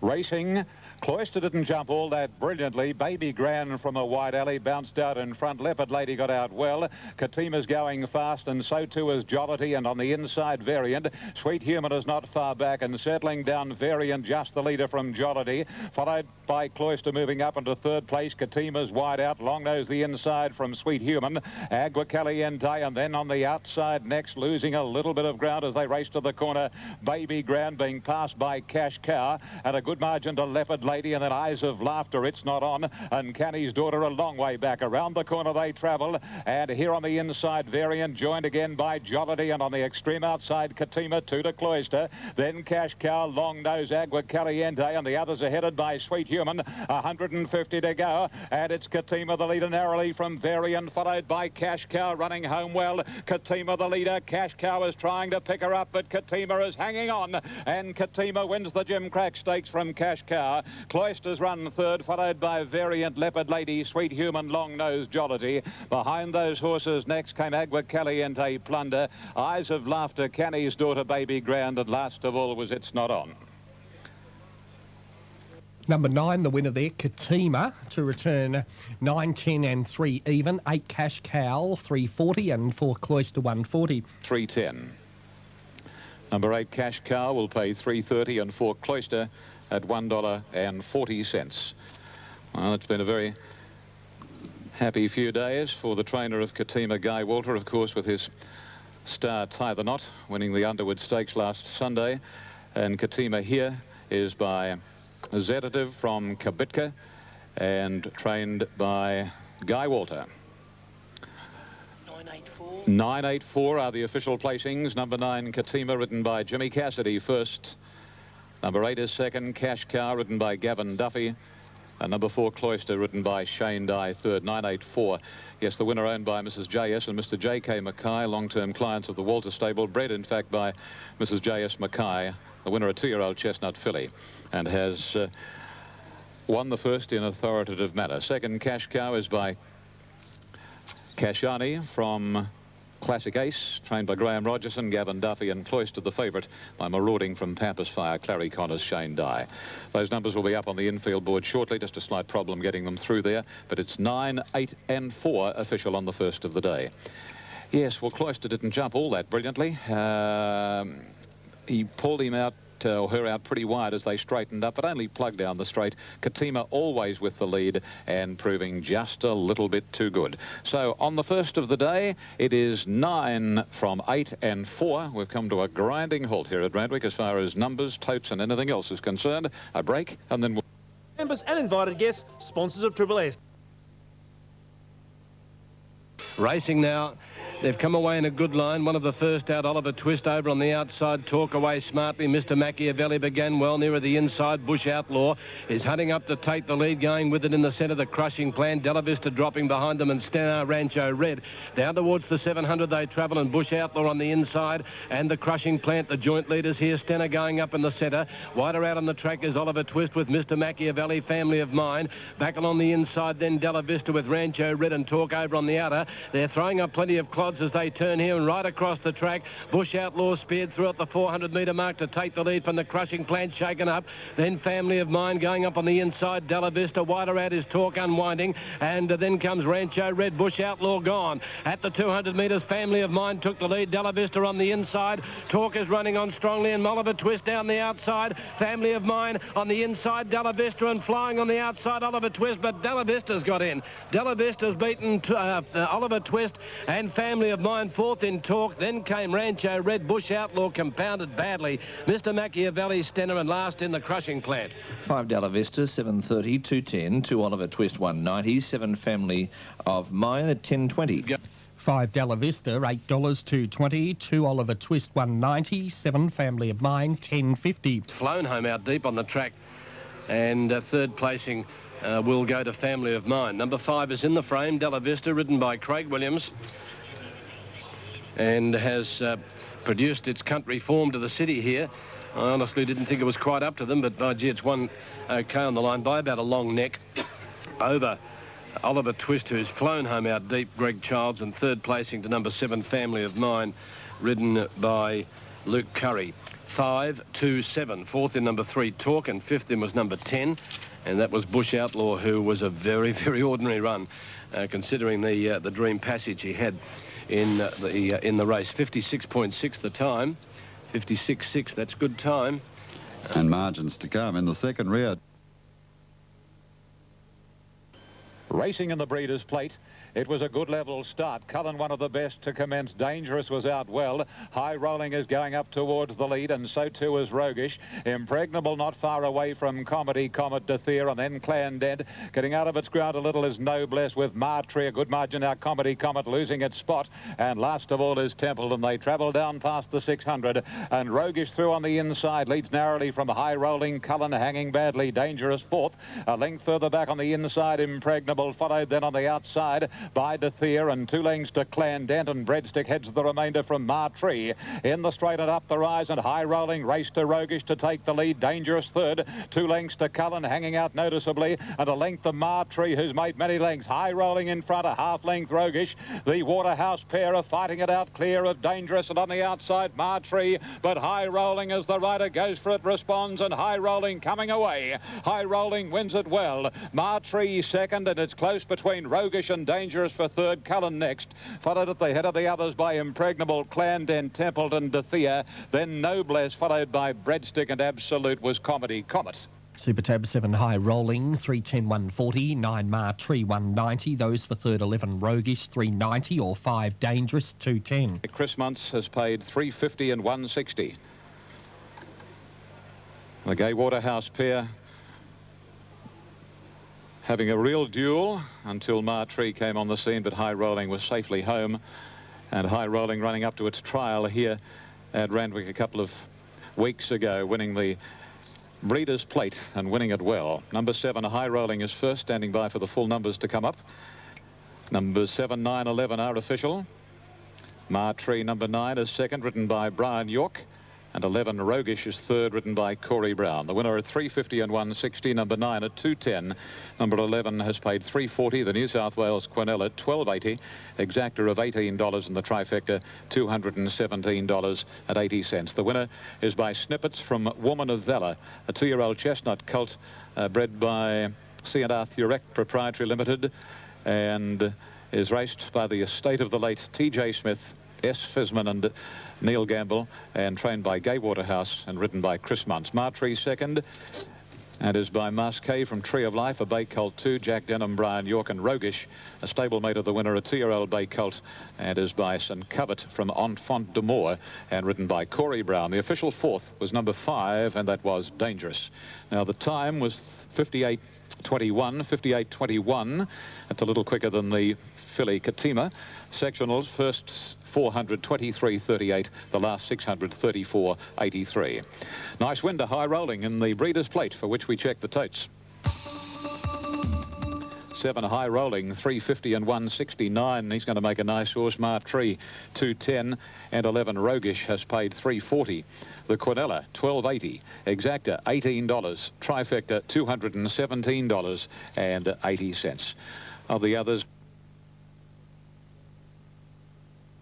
Racing. Cloister didn't jump all that brilliantly. Baby Grand from a wide alley bounced out in front. Leopard Lady got out well. Katima's going fast, and so too is Qlty, and on the inside Variant. Sweet Human is not far back and settling down. Variant just the leader from Qlty, followed by Cloister moving up into third place. Katima's wide out. Long Nose the inside from Sweet Human. Agua Caliente, and then on the outside next, losing a little bit of ground as they race to the corner. Baby Grand being passed by Cash Cow, and a good margin to Leopard Lady, and then Eyes of Laughter, It's Not On, and Canny's Daughter a long way back. Around the corner they travel, and here on the inside Variant joined again by Qlty, and on the extreme outside Katima, 2 to Cloister, then Cash Cow, Long Nose, Agua Caliente, and the others are headed by Sweet Human. 150 to go, and it's Katima the leader narrowly from Variant, followed by Cash Cow running home well. Katima the leader. Cash Cow is trying to pick her up, but Katima is hanging on, and Katima wins the Gimcrack Stakes from Cash Cow. Cloister's run third, followed by Variant, Leopard Lady, Sweet Human, Long Nose, Qlty. Behind those horses next came Agua Caliente, Plunder, Eyes of Laughter, Canny's Daughter, Baby Grand, and last of all was It's Not On. Number 9, the winner there, Katima, to return 9, 10 and 3 even. 8 Cash Cow, 340, and 4 Cloister, 140. 310. Number 8 Cash Cow will pay 330, and 4 Cloister at $1.40. Well, it's been a very happy few days for the trainer of Katima, Guy Walter, of course, with his star Tie the Knot, winning the Underwood Stakes last Sunday. And Katima here is by Zetative from Kabitka and trained by Guy Walter. 984 are the official placings. Number 9 Katima, ridden by Jimmy Cassidy, first. Number 8 is second, Cash Cow, ridden by Gavin Duffy. And number 4, Cloister, ridden by Shane Dye, third. 984. Yes, the winner owned by Mrs. J.S. and Mr. J.K. Mackay, long-term clients of the Walter stable, bred in fact by Mrs. J.S. Mackay, the winner, a 2-year-old chestnut filly, and has won the first in authoritative manner. Second, Cash Cow, is by Kashani from Classic Ace, trained by Graham Rogerson, Gavin Duffy, and Cloister the favourite by Marauding from Pampas Fire, Clary Connors, Shane Dye. Those numbers will be up on the infield board shortly. Just a slight problem getting them through there, but it's 9, 8 and 4 official on the first of the day. Yes, well, Cloister didn't jump all that brilliantly. He pulled him out, or her out, pretty wide as they straightened up, but only plugged down the straight. Katima always with the lead and proving just a little bit too good. So on the first of the day, it is 9 from 8 and 4. We've come to a grinding halt here at Randwick as far as numbers, totes and anything else is concerned. A break, and then we'll... Members and invited guests, sponsors of Triple S. Racing now. They've come away in a good line. One of the first out, Oliver Twist over on the outside. Talk away smartly. Mr. Machiavelli began well nearer the inside. Bush Outlaw is hunting up to take the lead, going with it in the centre. The Crushing Plan. Della Vista dropping behind them, and Stena Rancho Red. Down towards the 700 they travel, and Bush Outlaw on the inside. And the Crushing Plant, the joint leaders here. Stena going up in the centre. Wider out on the track is Oliver Twist with Mr. Machiavelli, Family of Mine. Back along the inside then Della Vista with Rancho Red and Talk over on the outer. They're throwing up plenty of clods as they turn here and right across the track. Bush Outlaw speared through at the 400-metre mark to take the lead from the Crushing Plant, shaken up. Then Family of Mine going up on the inside. Della Vista, wider out is Talk unwinding, and then comes Rancho Red. Bush Outlaw gone. At the 200 metres, Family of Mine took the lead. Della Vista on the inside. Talk is running on strongly, and Oliver Twist down the outside. Family of Mine on the inside. Della Vista and flying on the outside. Oliver Twist, but Della Vista's got in. Della Vista's beaten Oliver Twist and Family of Mine fourth in Talk. Then came Rancho Red. Bush Outlaw compounded badly. Mr. Machiavelli, Stenner, and last in the Crushing Plant. 5 Della Vista, 730, 210. 2 Oliver Twist, 190. 7 Family of Mine at 1020. Yep. 5 Della Vista, $8, 220. 2 Oliver Twist, 190. 7 Family of Mine, 1050. Flown home out deep on the track, and third placing will go to Family of Mine. Number 5 is in the frame. Della Vista, ridden by Craig Williams, and has produced its country form to the city here. I honestly didn't think it was quite up to them, but by gee, it's won okay on the line by about a long neck over Oliver Twist, who's flown home out deep, Greg Childs, and third placing to number 7 Family of Mine, ridden by Luke Curry. 5, 2, 7. Fourth in number 3, Talk, and fifth in was number 10. And that was Bush Outlaw, who was a very, very ordinary run, considering the dream passage he had in the race. 56.6 the time. 56.6, that's good time. And margins to come in the second rear. Racing in the Breeders' Plate. It was a good level start. Colin, one of the best to commence. Dangerous was out well. High Rolling is going up towards the lead, and so too is Roguish. Impregnable not far away from Comedy Comet, Dathir, and then Clan Dead. Getting out of its ground a little is Noblesse with Martree. A good margin now. Comedy Comet losing its spot. And last of all is Templeton. They travel down past the 600. And Roguish through on the inside. Leads narrowly from High Rolling. Cullen hanging badly. Dangerous fourth. A length further back on the inside. Impregnable followed then on the outside by Dathir, and 2 lengths to Clan Dent, and Breadstick heads the remainder from Martree. In the straight and up the rise, and High Rolling race to Roguish to take the lead. Dangerous third. 2 lengths to Cullen hanging out noticeably, and a length to Martree, who's made many lengths. High Rolling in front, a half length Roguish. The Waterhouse pair are fighting it out clear of Dangerous, and on the outside Martree, but High Rolling as the rider goes for it responds, and High Rolling coming away. High Rolling wins it well. Martree second, and it's close between Roguish and Dangerous for third. Cullen next, followed at the head of the others by Impregnable, Clandon, Templeton, Dathir, then Noblesse, followed by Breadstick, and Absolute was Comedy Comet. Super Tab 7 High Rolling, 310 140, 9 Martree 190. Those for third 11 Roguish 390 or 5 Dangerous 210. Chris Muntz has paid 350 and 160. The Gay Waterhouse pair having a real duel until Martree came on the scene, but High Rolling was safely home, and High Rolling running up to its trial here at Randwick a couple of weeks ago, winning the Breeders' Plate and winning it well. Number 7 High Rolling is first, standing by for the full numbers to come up. Numbers 7, 9, 11 are official. Martree number 9 is second, written by Brian York. And 11 Roguish is third, written by Corey Brown. The winner at 350 and 160, number 9 at 210. Number 11 has paid 340. The New South Wales Quinella at 12.80. Exacta of $18, and the trifecta $217 at 80 cents. The winner is by Snippets from Woman of Valour, a 2-year-old chestnut colt bred by C&R Thurek Proprietary Limited, and is raced by the estate of the late T.J. Smith, S. Fisman and Neil Gamble, and trained by Gay Waterhouse and ridden by Chris Muntz. Martree second, and is by Masquet from Tree of Life, a bay colt 2, Jack Denham, Brian York, and Roguish, a stablemate of the winner, a 2-year-old bay colt, and is by St. Covert from Enfant de Moor and ridden by Corey Brown. The official fourth was number 5, and that was Dangerous. Now the time was 58.21. That's a little quicker than the filly Katima. Sectionals, first 400, 23.38, the last 600, 34.83. Nice win to High Rolling in the Breeders' Plate, for which we check the totes. 7 High Rolling, 350 and 169. He's going to make a nice horse. Martree 210, and 11 Roguish has paid 340. The Quinella 12.80. Exacta $18. Trifecta $217 and 80 cents. Of the others,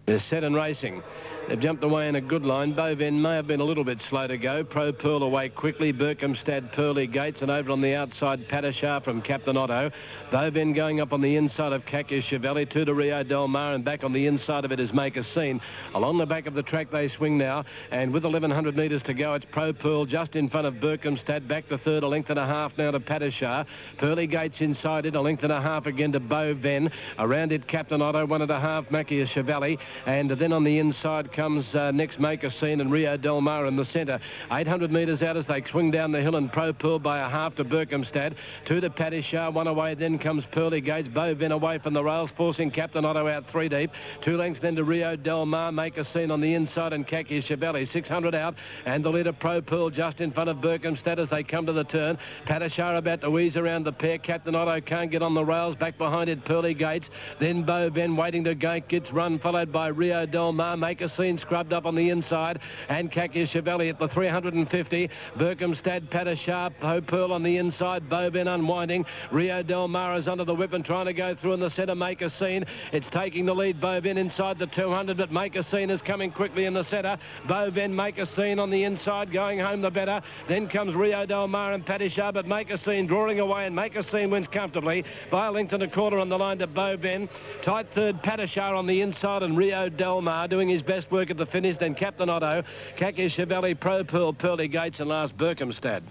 they're set and racing. They've jumped away in a good line. Boven may have been a little bit slow to go. Pro Pearl away quickly. Berkhamstad, Pearly Gates, and over on the outside, Patashar from Captain Otto. Boven going up on the inside of Cactus Chevelle, 2 to Rio Del Mar, and back on the inside of it is Make a Scene. Along the back of the track they swing now, and with 1,100 metres to go, it's Pro Pearl just in front of Berkhamstad, back to third, a length and a half now to Patashar. Pearly Gates inside it, a length and a half again to Boven. Around it, Captain Otto, 1.5, Mackie Chevelle, and then on the inside comes next Make a Scene and Rio Del Mar in the centre. 800 metres out as they swing down the hill, and Pro Pearl by a half to Berkhamstad. 2 to Patishar, 1 away, then comes Pearly Gates. Boven away from the rails, forcing Captain Otto out 3 deep. 2 lengths then to Rio Del Mar, Make a Scene on the inside, and Khaki Chevelle. 600 out, and the leader Pro Pearl just in front of Berkhamstad as they come to the turn. Patishar about to ease around the pair. Captain Otto can't get on the rails. Back behind it, Pearly Gates. Then Boven waiting to go, gets run, followed by Rio Del Mar. Make a Scene Magazine scrubbed up on the inside, and Kakishavelli at the 350. Berkhamstad, Padishar, Pearl on the inside. Bovin unwinding. Rio Del Mar is under the whip and trying to go through in the centre. Make a Scene. It's taking the lead. Bovin inside the 200, but Make a Scene is coming quickly in the centre. Bovin, Make a Scene on the inside, going home the better. Then comes Rio Del Mar and Padishar, but Make a Scene drawing away, and Make a Scene wins comfortably by a length and a quarter on the line to Bovin. Tight third, Padishar on the inside, and Rio Del Mar doing his best work at the finish. Then Captain Otto, Kakishavelli, Pro Pearl, Pearly Gates, and last Berkhamstad.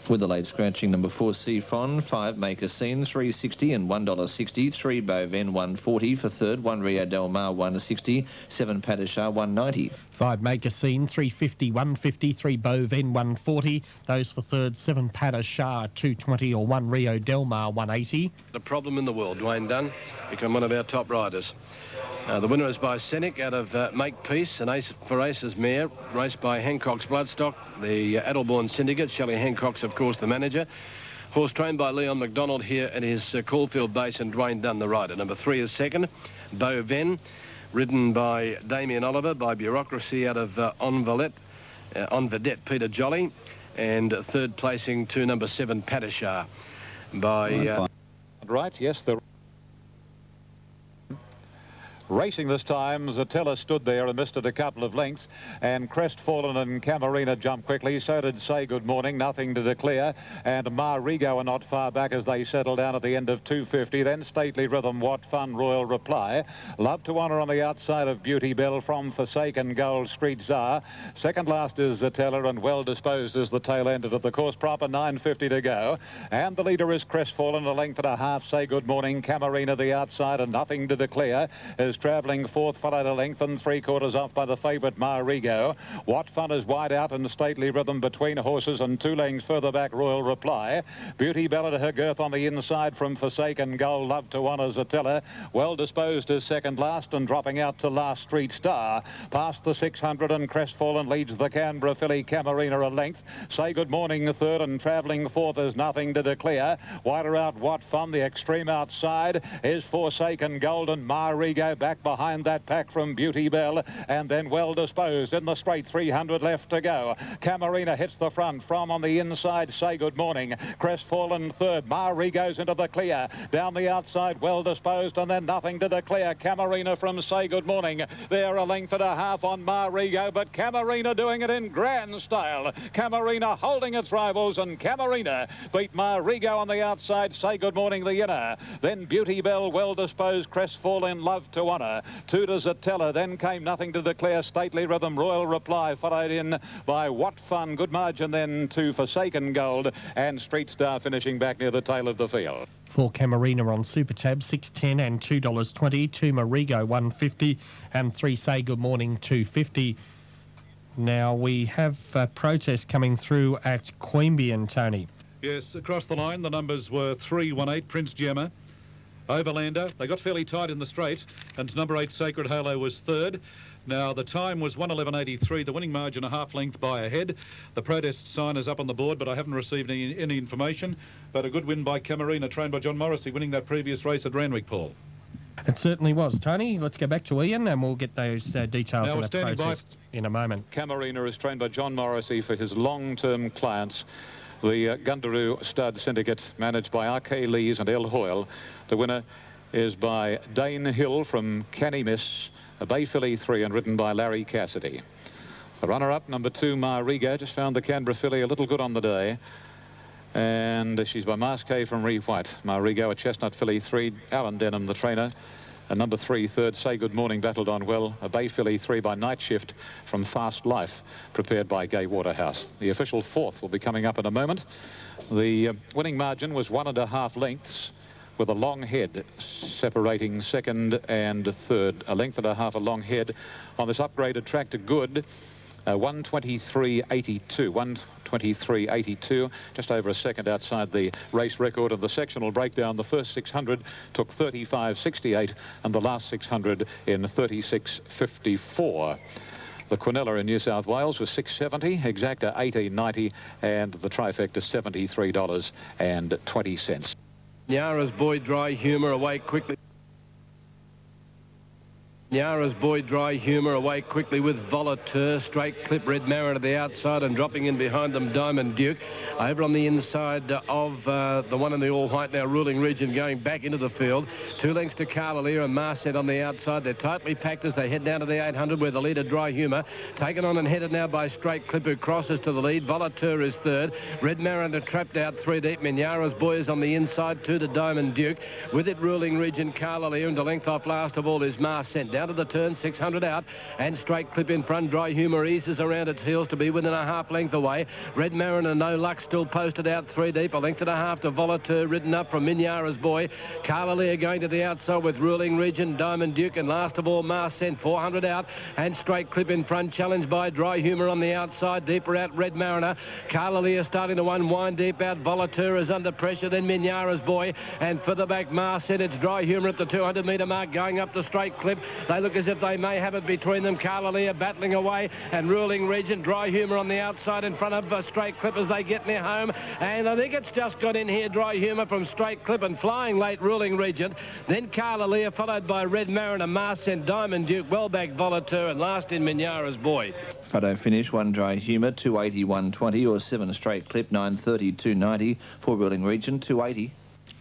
With the late scratching, number 4, Seafon, 5, Make a Scene, $3.60 and $1.60, 3, Bovin, $1.40 for third, 1, Rio Del Mar, $1.60, 7, Padishar, $1.90. 5 Make a Scene, $3.50, $1.50, 3 Bovin, $1.40. Those for third, 7 Padishar, $2.20, or 1 Rio Del Mar, $1.80. The problem in the world, Dwayne Dunn, become one of our top riders. The winner is by Senek out of Make Peace, an ace for Ace's mare, raced by Hancock's Bloodstock, the Adelbourne Syndicate. Shelley Hancock's, of course, the manager. Horse trained by Leon McDonald here at his Caulfield base, and Dwayne Dunn, the rider. Number 3 is second, Bovin, ridden by Damien Oliver, by Bureaucracy out of Envedette, Peter Jolly, and third placing to number 7, Padishar, by... Right, yes, the... Racing this time, Zatella stood there and missed it a couple of lengths, and Crestfallen and Camarina jumped quickly. So did Say Good Morning, Nothing to Declare, and Marigo are not far back as they settle down at the end of 250. Then Stately Rhythm, What Fun, Royal Reply. Love to Honour on the outside of Beauty Bell from Forsaken Gold, Street Czar. Second last is Zatella, and Well Disposed is the tail ended of the course proper, 9.50 to go. And the leader is Crestfallen, a length and a half. Say Good Morning, Camarina the outside, and Nothing to Declare is travelling fourth, followed a length and 3/4 off by the favourite Marigo. What Fun is wide out, and Stately Rhythm between horses, and 2 lengths further back Royal Reply. Beauty Bell at her girth on the inside from Forsaken Gold. Love to Honour Zatella. Well Disposed is second last, and dropping out to last Street Star. Past the 600, and Crestfallen leads the Canberra filly Camarina a length. Say Good Morning third, and travelling fourth is Nothing to Declare. Wider out What Fun. The extreme outside is Forsaken Gold, and Marigo back behind that pack from Beauty Bell, and then Well Disposed in the straight. 300 left to go. Camarina hits the front from on the inside. Say Good Morning. Crestfallen third. Marigo's into the clear. Down the outside, Well Disposed, and then Nothing to Declare. Camarina from Say Good Morning. They're a length and a half on Marigo, but Camarina doing it in grand style. Camarina holding its rivals, and Camarina beat Marigo on the outside. Say Good Morning the inner. Then Beauty Bell, Well Disposed, Crestfallen, Love to Honour. 2 to Zatella, then came Nothing to Declare, Stately Rhythm, Royal Reply, followed in by What Fun, good margin then to Forsaken Gold, and Street Star finishing back near the tail of the field. 4 Camarina on Super Tab, $6.10 and $2.20. 2 Marigo, $1.50, and 3 Say Good Morning, $2.50. Now we have a protest coming through at Queanbeyan, Tony. Yes, across the line the numbers were 3-1-8 Prince Gemma, Overlander. They got fairly tight in the straight, and number 8 Sacred Halo was third. Now the time was 1:11.83, the winning margin a half length by a head. The protest sign is up on the board, but I haven't received any information. But a good win by Camarina, trained by John Morrissey, winning that previous race at Randwick, Paul. It certainly was, Tony. Let's go back to Ian and we'll get those details of the protest in a moment. Camarina is trained by John Morrissey for his long-term clients. The Gundaroo Stud Syndicate, managed by R.K. Lees and El Hoyle. The winner is by Dane Hill from Canny Miss, a Bay Filly 3, and ridden by Larry Cassidy. The runner-up, number 2, Marigo, just found the Canberra filly a little good on the day. And she's by Masquet from Ree White. Marigo, a Chestnut filly 3, Alan Denham, the trainer. And number 3, third, Say Good Morning, battled on well. A Bay Filly 3 by Night Shift from Fast Life, prepared by Gay Waterhouse. The official 4th will be coming up in a moment. The winning margin was 1.5 lengths, with a long head separating second and third. A length and a half, a long head on this upgraded track to good. 1:23.82, 1:23.82, just over a second outside the race record of the sectional breakdown. The first 600 took 35.68 and the last 600 in 36.54. The Quinella in New South Wales was $6.70, Exacta $18.90, and the trifecta $73.20. Yara's Boy Dry Humour away quickly. Yara's Boy Dry Humour away quickly with Volateur. Straight Clip, Red Marin to the outside, and dropping in behind them Diamond Duke. Over on the inside of the one in the all-white now, Ruling Region, going back into the field. 2 lengths to Carlalia and Marset on the outside. They're tightly packed as they head down to the 800, where the leader Dry Humour taken on and headed now by Straight Clip, who crosses to the lead. Volateur is third. Red Marin trapped out 3 deep. Minyara's Boy is on the inside, 2 to Diamond Duke. With it, Ruling Region, Carlalia, and the length off last of all is Marset. Down to the turn, 600 out, and Straight Clip in front. Dry Humour eases around its heels to be within a half length away. Red Mariner, No Luck, still posted out 3 deep. A length and a half to Volateur, ridden up from Minyara's Boy. Carlalia going to the outside with Ruling Region, Diamond Duke, and last of all Marcent, 400 out, and Straight Clip in front, challenged by Dry Humour on the outside. Deeper out, Red Mariner. Carlalia starting to unwind deep out. Volateur is under pressure, then Minyara's Boy, and further back Marcent. It's Dry Humour at the 200 metre mark, going up to Straight Clip. They look as if they may have it between them. Carlalia battling away, and Ruling Region, Dry Humour on the outside in front of Straight Clip as they get near home. And I think it's just got in here, Dry Humour from Straight Clip, and flying late Ruling Region. Then Carlalia, followed by Red Mariner, Marcent, Diamond Duke, well back Volateur, and last in Minyara's Boy. Photo finish, 1 Dry Humour, 280, 120, or 7 Straight Clip, 930, 290. 4 Ruling Region, 280.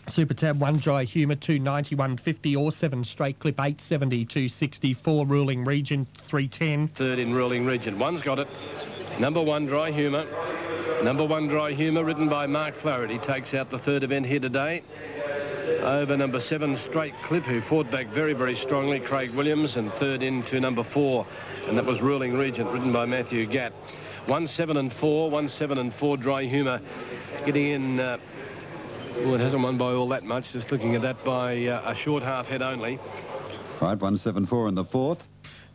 Super Tab, 1 Dry Humour, 290, 150, or 7 Straight Clip, 870, 260, 4 Ruling Region, 310. Third in Ruling Region. One's got it. Number 1 Dry Humour. Number 1 Dry Humour, ridden by Mark Flaherty, takes out the third event here today. Over number 7 Straight Clip, who fought back very, very strongly, Craig Williams, and third into number 4, and that was Ruling Region, ridden by Matthew Gatt. 1, 7 and 4, 1, 7 and 4 Dry Humour getting in. Well, it hasn't won by all that much, just looking at that by a short half head only. Right, 174 in the 4th.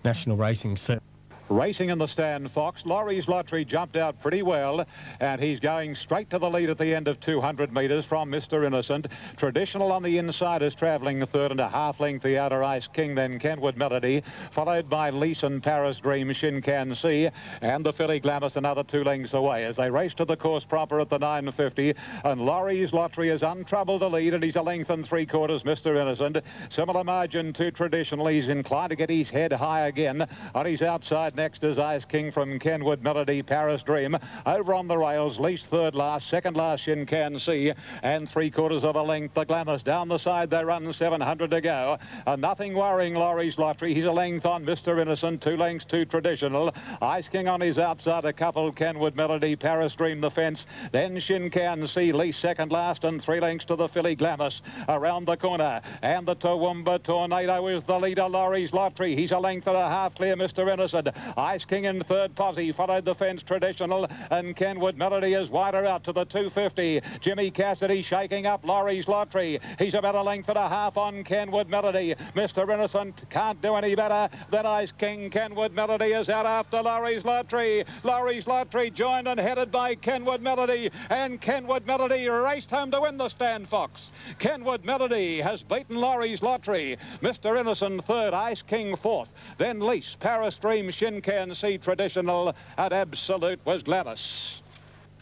National Racing Sept. Racing in the stand, Fox. Laurie's Lottery jumped out pretty well, and he's going straight to the lead at the end of 200 metres from Mr. Innocent. Traditional on the inside is travelling third and a half length, the outer Ice King, then Kenwood Melody, followed by Leeson, Paris Dream, Shin Can See, and the filly Glamis another 2 lengths away as they race to the course proper at the 950. And Laurie's Lottery is untroubled to lead, and he's a length and 3/4, Mr. Innocent. Similar margin to Traditional. He's inclined to get his head high again. On his outside next is Ice King from Kenwood Melody, Paris Dream. Over on the rails, least third last, second last Shin Can See, and 3/4 of a length the Glamis. Down the side they run, 700 to go. Nothing worrying Laurie's Lottery. He's a length on Mr. Innocent, 2 lengths to Traditional. Ice King on his outside, a couple, Kenwood Melody, Paris Dream the fence. Then Shin Can See, least second last, and 3 lengths to the filly Glamis. Around the corner, and the Toowoomba Tornado is the leader, Laurie's Lottery. He's a length and a half clear, Mr. Innocent. Ice King in third posse, followed the fence Traditional, and Kenwood Melody is wider out to the 250. Jimmy Cassidy shaking up Laurie's Lottery. He's about a length and a half on Kenwood Melody. Mr. Innocent can't do any better than Ice King. Kenwood Melody is out after Laurie's Lottery. Laurie's Lottery joined and headed by Kenwood Melody, and Kenwood Melody raced home to win the stand, Fox. Kenwood Melody has beaten Laurie's Lottery. Mr. Innocent third, Ice King fourth, then Lease, Paris Dream, Shin Can See, Traditional, and Absolute was Glamis.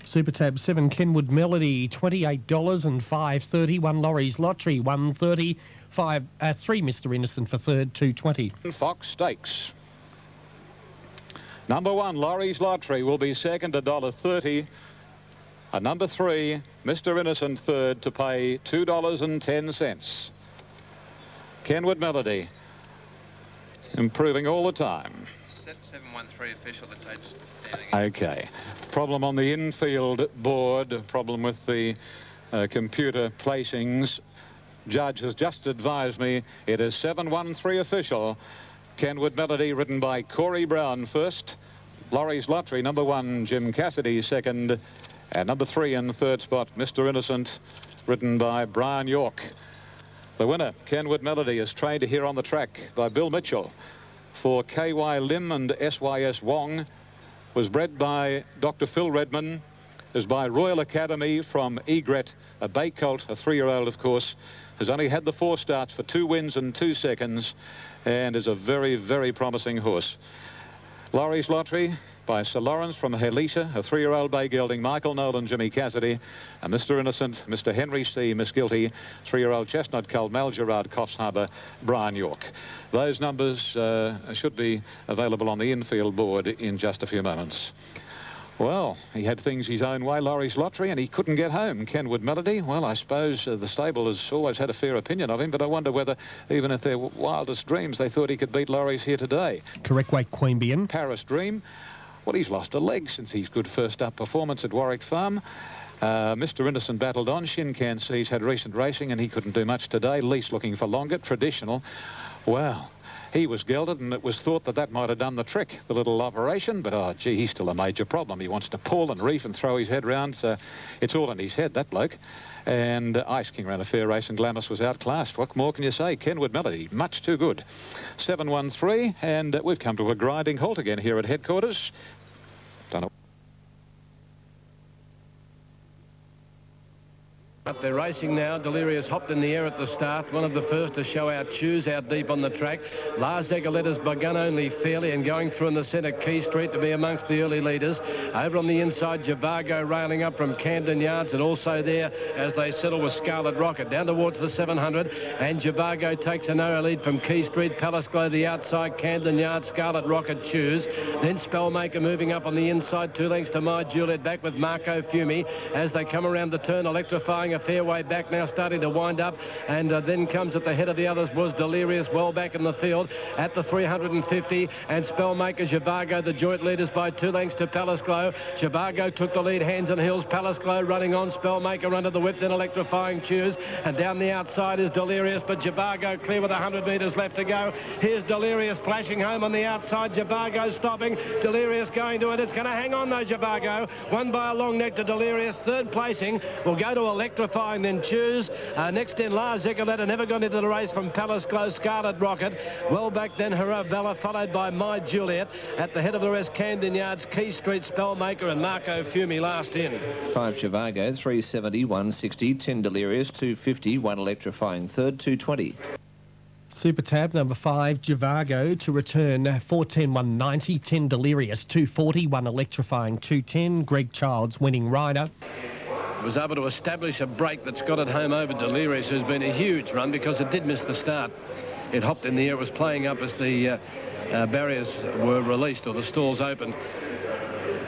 Super Tab 7 Kenwood Melody, $28 and 5.30. 1 Laurie's Lottery, 1.30. 3 Mr. Innocent for third, 2.20. Fox Stakes. Number 1 Laurie's Lottery will be second, $1.30. And number 3 Mr. Innocent third to pay $2.10. Kenwood Melody improving all the time. Set 713 official that takes down again. Okay. Problem on the infield board, problem with the computer placings. Judge has just advised me it is 713 official. Kenwood Melody ridden by Corey Brown first. Laurie's Lottery number 1, Jim Cassidy second, and number 3 in third spot, Mr. Innocent, ridden by Brian York. The winner, Kenwood Melody, is trained here on the track by Bill Mitchell for KY Lim and SYS Wong, was bred by Dr. Phil Redman, is by Royal Academy from Egret, a bay colt, a 3-year-old of course, has only had the 4 starts for 2 wins and 2 seconds, and is a very, very promising horse. Laurie's Lottery by Sir Lawrence from Helisa, a 3-year-old bay gelding, Michael Nolan, Jimmy Cassidy, and Mr. Innocent, Mr. Henry C, Miss Qlty, 3-year-old chestnut colt, Mal Gerard, Coffs Harbour, Brian York. Those numbers should be available on the infield board in just a few moments. Well, he had things his own way, Laurie's Lottery, and he couldn't get home. Kenwood Melody, well, I suppose the stable has always had a fair opinion of him, but I wonder whether, even if their wildest dreams, they thought he could beat Laurie's here today. Correct weight, Queanbeyan. Paris Dream. Well, he's lost a leg since his good first-up performance at Warwick Farm. Mr. Innocent battled on. Shin Can Sea's had recent racing, and he couldn't do much today. Least looking for longer. Traditional. Well, he was gelded, and it was thought that that might have done the trick, the little operation, but, oh, gee, he's still a major problem. He wants to pull and reef and throw his head round, so it's all in his head, that bloke. And Ice King ran a fair race, and Glamis was outclassed. What more can you say? Kenwood Melody, much too good. 7-1-3, and we've come to a grinding halt again here at headquarters. Don't know. But they're racing now. Delirious hopped in the air at the start. One of the first to show our choose out deep on the track. Lars Eggeletta's begun only fairly and going through in the centre, Key Street to be amongst the early leaders. Over on the inside, Javago railing up from Camden Yards, and also there as they settle with Scarlet Rocket down towards the 700. And Javago takes a narrow lead from Key Street. Palace Glow the outside, Camden Yards, Scarlet Rocket choose. Then Spellmaker moving up on the inside, 2 lengths to My Juliet, back with Marco Fumi as they come around the turn, electrifying a fair way back now, starting to wind up, and then comes at the head of the others was Delirious, well back in the field at the 350, and Spellmaker, Javago, the joint leaders by 2 lengths to Palace Glow. Javago took the lead, hands and heels, Palace Glow running on, Spellmaker under the whip, then Electrifying Choose, and down the outside is Delirious, but Javago clear with 100 metres left to go. Here's Delirious flashing home on the outside, Javago stopping, Delirious going to it, it's going to hang on though, Javago, won by a long neck to Delirious, third placing will go to Electrifying, then Choose. Next in Lars Eggoletta, never gone into the race from Palace Glow, Scarlet Rocket. Well back then Harabella, followed by My Juliet. At the head of the rest, Camden Yards, Key Street, Spellmaker and Marco Fumi last in. 5 Javago, 370, 160, 10 Delirious, 250, 1 Electrifying third, 220. Super Tab number 5, Javago to return 410, 190, 10 Delirious, 240, 1 Electrifying, 210. Greg Childs winning rider. Was able to establish a break that's got it home over Delirious, who's been a huge run because it did miss the start. It hopped in the air, it was playing up as the barriers were released or the stalls opened.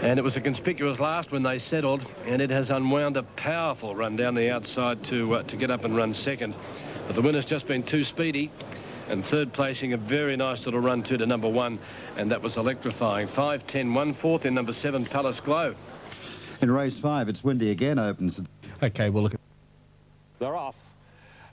And it was a conspicuous last when they settled, and it has unwound a powerful run down the outside to get up and run second. But the winner's just been too speedy, and third placing a very nice little run too to number 1, and that was Electrifying. 5-10, 1/4 in number 7, Palace Glow. In race 5, it's windy again, opens. Okay, we'll look at... They're off.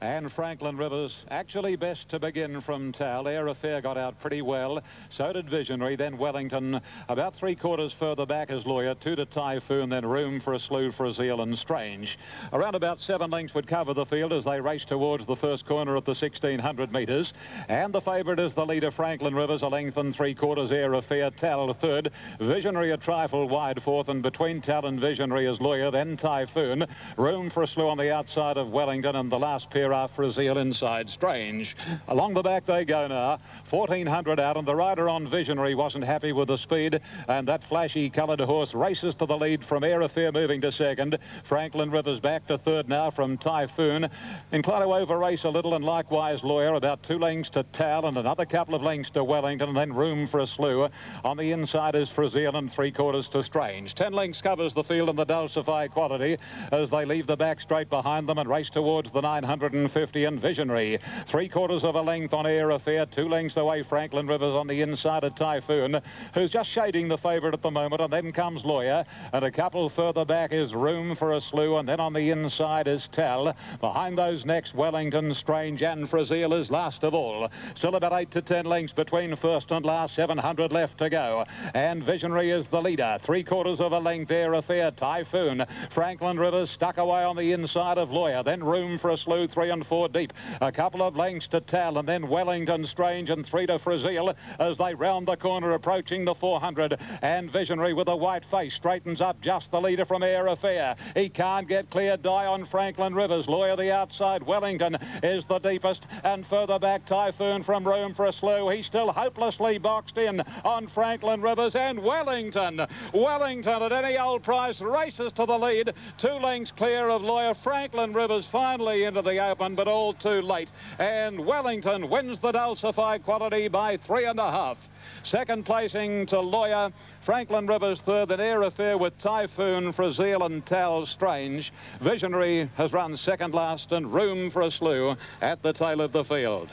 And Franklin Rivers actually best to begin from Tal. Air Affair got out pretty well. So did Visionary. Then Wellington about 3/4 further back as Lawyer. 2 to Typhoon. Then Room for a Slew for Zeal and Strange. Around about 7 lengths would cover the field as they race towards the first corner at the 1600 metres. And the favourite is the leader, Franklin Rivers, a length and 3/4. Air Affair. Tal third. Visionary a trifle wide fourth. And between Tal and Visionary is Lawyer. Then Typhoon. Room for a Slew on the outside of Wellington. And the last pair for a Zeal inside Strange. Along the back they go now. 1400 out, and the rider on Visionary wasn't happy with the speed, and that flashy coloured horse races to the lead from Air Affair moving to second. Franklin Rivers back to third now from Typhoon. Inclined to over race a little, and likewise Lawyer, about 2 lengths to Tal and another couple of lengths to Wellington, and then Room for a Slew. On the inside is for Zeal and 3/4 to Strange. 10 lengths covers the field in the Dulcify Qlty as they leave the back straight behind them and race towards the 950 and Visionary. 3/4 of a length on Air Affair. 2 lengths away Franklin Rivers on the inside of Typhoon, who's just shading the favourite at the moment, and then comes Lawyer, and a couple further back is Room for a Slew, and then on the inside is Tal. Behind those next Wellington, Strange and Frazeal is last of all. Still about 8 to 10 lengths between first and last. 700 left to go, and Visionary is the leader. 3/4 of a length Air Affair. Typhoon. Franklin Rivers stuck away on the inside of Lawyer, then Room for a Slew. 3 3 and 4 deep. A couple of lengths to Tal, and then Wellington, Strange, and 3 to Frazil as they round the corner approaching the 400. And Visionary with a white face straightens up just the leader from Air Affair. He can't get clear. Die on Franklin Rivers. Lawyer the outside. Wellington is the deepest, and further back Typhoon from Room for a Slew. He's still hopelessly boxed in on Franklin Rivers, and Wellington at any old price races to the lead. 2 lengths clear of Lawyer. Franklin Rivers finally into the open, but all too late, and Wellington wins the Dulcify Qlty by 3.5. Second placing to Lawyer, Franklin Rivers third, then Air Affair with Typhoon, Frazil and Tal Strange. Visionary has run second last, and Room for a Slew at the tail of the field.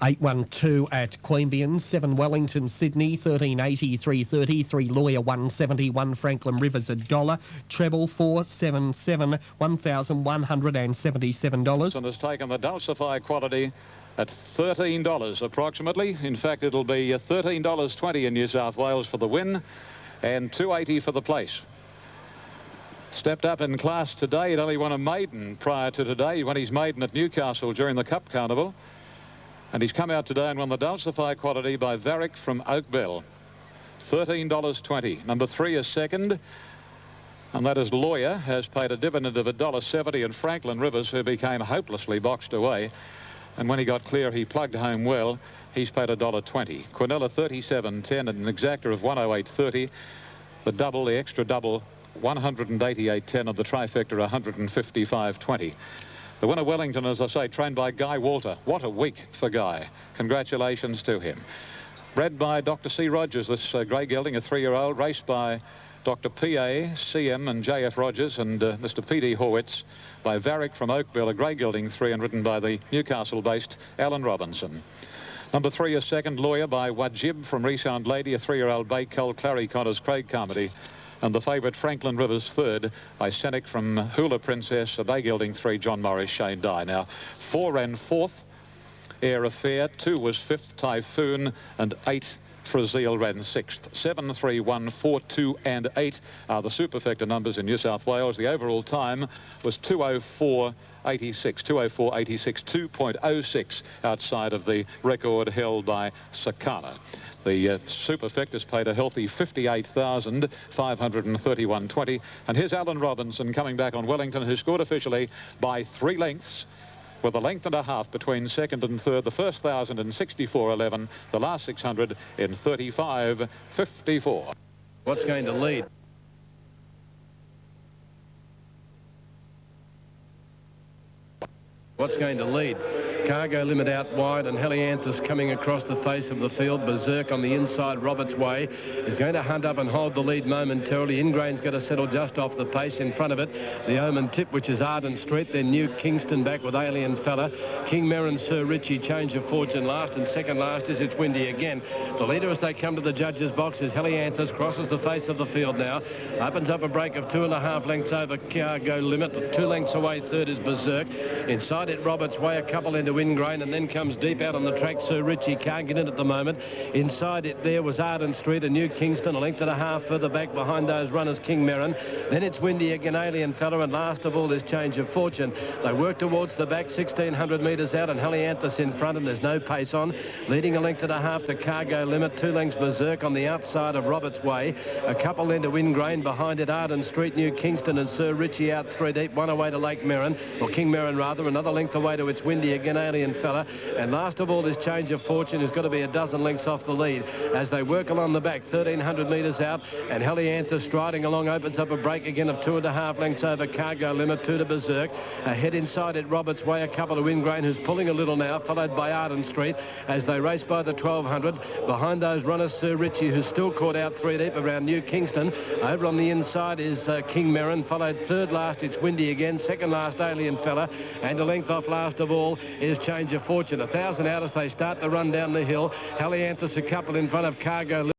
812 at Queanbeyan, 7 Wellington, Sydney, 1380, 330, 3 Lawyer, 170, 1 Franklin Rivers, $1. Treble 477, $1,177. And has taken the Dulcify Qlty at $13 approximately. In fact, it'll be $13.20 in New South Wales for the win, and $2.80 for the place. Stepped up in class today. He'd only won a maiden prior to today. He won his maiden at Newcastle during the Cup Carnival. And he's come out today and won the Dulcify Qlty by Varick from Oakville. $13.20. Number 3 is second, and that is Lawyer, has paid a dividend of $1.70, and Franklin Rivers, who became hopelessly boxed away, and when he got clear he plugged home well, he's paid $1.20. Quinella 37.10 and an exactor of 108.30. The double, the extra double, 188.10, of the trifecta 155.20. The winner, Wellington, as I say, trained by Guy Walter. What a week for Guy. Congratulations to him. Bred by Dr. C. Rogers, this grey gelding, a 3-year-old, raced by Dr. P.A., C.M. and J.F. Rogers and Mr. P.D. Horwitz, by Varick from Oakville, a grey gelding 3, and ridden by the Newcastle-based Alan Robinson. Number 3 is second, Lawyer, by Wajib from Resound Lady, a 3-year-old bay colt, Clary Connors, Craig Carmody. And the favourite, Franklin Rivers, third, by Senek from Hula Princess, a bay gelding 3, John Morris, Shane Dye. Now, 4 ran 4th, Air Affair, 2 was 5th, Typhoon, and 8 Frazil ran 6th. 7, 3, 1, 4, 2 and 8 are the superfecta numbers in New South Wales. The overall time was 2:04.86, 2:04.86, 2.06 outside of the record held by Sakana. The superfectas paid a healthy $58,531.20. And here's Alan Robinson coming back on Wellington, who scored officially by 3 lengths, with a length and a half between second and third. The first 1,000 in 64.11, the last 600 in 35.54. What's going to lead? What's going to lead? Cargo Limit out wide, and Helianthus coming across the face of the field. Berserk on the inside, Roberts Way, is going to hunt up and hold the lead momentarily. Ingrain's going to settle just off the pace. In front of it, the Omen Tip, which is Arden Street. Then New Kingston back with Alien Fella. King Merrin, Sir Ritchie, Change of Fortune last, and second last is It's Windy again. The leader as they come to the judges' box is Helianthus, crosses the face of the field now. Opens up a break of 2.5 lengths over Cargo Limit. 2 lengths away, third is Berserk. Inside it, Roberts Way, a couple into Ingrain, and then comes deep out on the track. Sir Ritchie can't get in at the moment. Inside it there was Arden Street and New Kingston, a length and a half further back behind those runners, King Merrin. Then It's Windy again, Alien Fella, and last of all is Change of Fortune. They work towards the back, 1,600 metres out, and Helianthus in front, and there's no pace on. Leading a length and a half to Cargo Limit, 2 lengths Berserk on the outside of Roberts Way. A couple into Ingrain, behind it Arden Street, New Kingston and Sir Ritchie out 3 deep, 1 away to Lake Merrin, or King Merrin rather, another length away to It's Windy again, Alien Fella, and last of all is Change of Fortune, who's got to be a dozen lengths off the lead as they work along the back, 1,300 metres out, and Helianthus striding along opens up a break again of 2.5 lengths over Cargo Limit, 2 to Berserk. Ahead inside it, Roberts Way, a couple to Ingrain, who's pulling a little now, followed by Arden Street as they race by the 1,200. Behind those runners, Sir Ritchie, who's still caught out 3 deep around New Kingston. Over on the inside is King Merrin, followed third last, It's Windy again, second last, Alien Fella, and a length off last of all is Change of Fortune. 1,000 out as they start the run down the hill. Helianthus a couple in front of Cargo Limit.